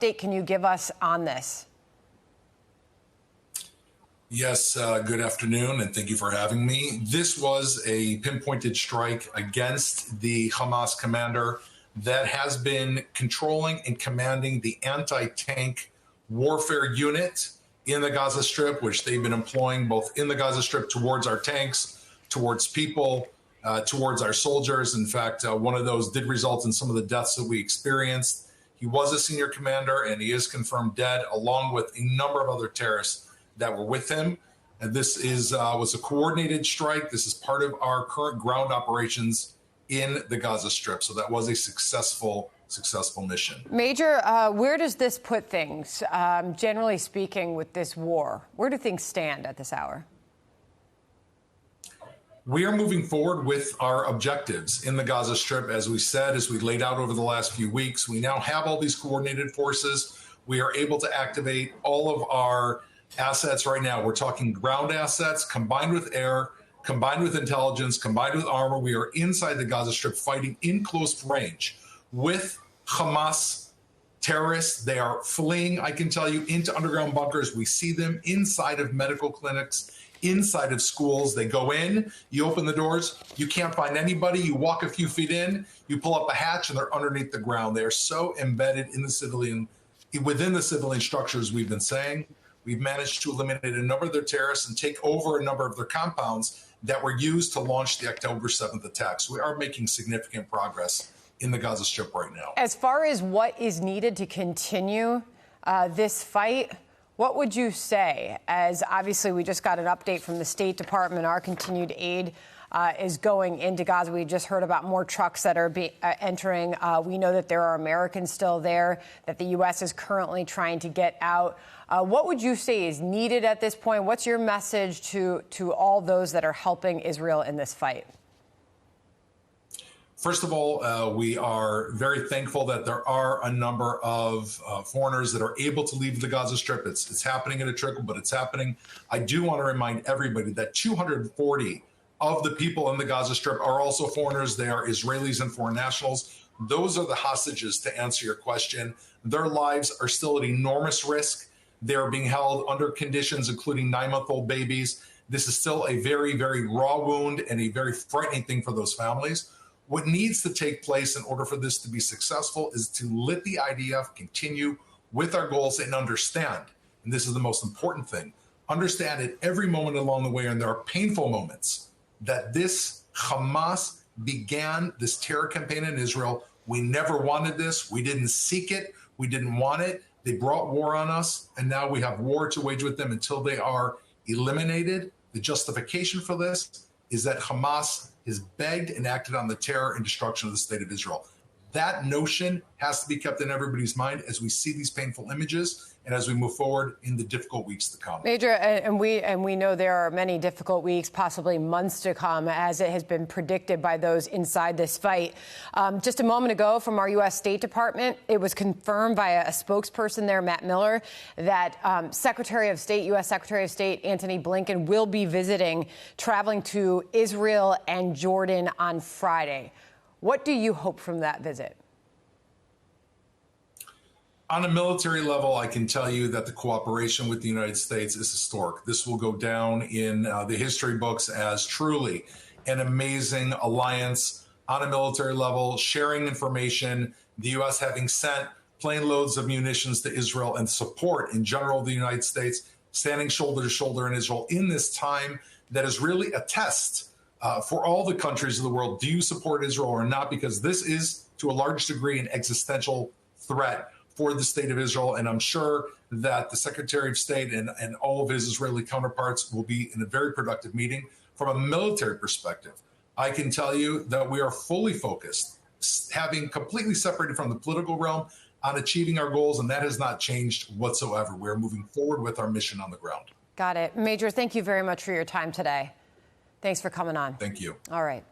update can you give us on this? Yes, good afternoon, and thank you for having me. This was a pinpointed strike against the Hamas commander that has been controlling and commanding the anti-tank warfare unit in the Gaza Strip, which they've been employing both in the Gaza Strip towards our tanks, towards people, towards our soldiers. In fact, one of those did result in some of the deaths that we experienced. He was a senior commander, and he is confirmed dead, along with a number of other terrorists that were with him. And this was a coordinated strike. This is part of our current ground operations in the Gaza Strip. So that was a successful mission. Major, where does this put things, generally speaking, with this war? Where do things stand at this hour? We are moving forward with our objectives in the Gaza Strip. As we said, as we laid out over the last few weeks, we now have all these coordinated forces. We are able to activate all of our assets right now. We're talking ground assets combined with air, combined with intelligence, combined with armor. We are inside the Gaza Strip fighting in close range with Hamas terrorists. They are fleeing, I can tell you, into underground bunkers. We see them inside of medical clinics, inside of schools. They go in, you open the doors, you can't find anybody. You walk a few feet in, you pull up a hatch, and they're underneath the ground. They are so embedded within the civilian structures. We've been saying we've managed to eliminate a number of their terrorists and take over a number of their compounds that were used to launch the October 7th attacks. We are making significant progress in the Gaza Strip right now. As far as what is needed to continue this fight, what would you say? As obviously we just got an update from the State Department, our continued aid is going into Gaza. We just heard about more trucks that are entering. We know that there are Americans still there, that the U.S. is currently trying to get out. What would you say is needed at this point? What's your message to all those that are helping Israel in this fight? First of all, we are very thankful that there are a number of foreigners that are able to leave the Gaza Strip. It's happening at a trickle, but it's happening. I do want to remind everybody that 240 of the people in the Gaza Strip are also foreigners. They are Israelis and foreign nationals. Those are the hostages, to answer your question. Their lives are still at enormous risk. They're being held under conditions, including 9-month-old babies. This is still a very, very raw wound and a very frightening thing for those families. What needs to take place in order for this to be successful is to let the IDF continue with our goals and understand, and this is the most important thing, understand at every moment along the way, and there are painful moments, that this Hamas began this terror campaign in Israel. We never wanted this. We didn't seek it. We didn't want it. They brought war on us, and now we have war to wage with them until they are eliminated. The justification for this is that Hamas has begged and acted on the terror and destruction of the state of Israel. That notion has to be kept in everybody's mind as we see these painful images and as we move forward in the difficult weeks to come. Major, and we know there are many difficult weeks, possibly months to come, as it has been predicted by those inside this fight. Just a moment ago from our U.S. State Department, it was confirmed by a spokesperson there, Matt Miller, that U.S. Secretary of State Antony Blinken will be traveling to Israel and Jordan on Friday. What do you hope from that visit? On a military level, I can tell you that the cooperation with the United States is historic. This will go down in the history books as truly an amazing alliance on a military level, sharing information, the U.S. having sent plane loads of munitions to Israel and support in general the United States, standing shoulder to shoulder in Israel in this time that is really a test for all the countries of the world. Do you support Israel or not? Because this is, to a large degree, an existential threat for the state of Israel. And I'm sure that the Secretary of State and all of his Israeli counterparts will be in a very productive meeting. From a military perspective, I can tell you that we are fully focused, having completely separated from the political realm, on achieving our goals, and that has not changed whatsoever. We're moving forward with our mission on the ground. Got it. Major, thank you very much for your time today. Thanks for coming on. Thank you. All right.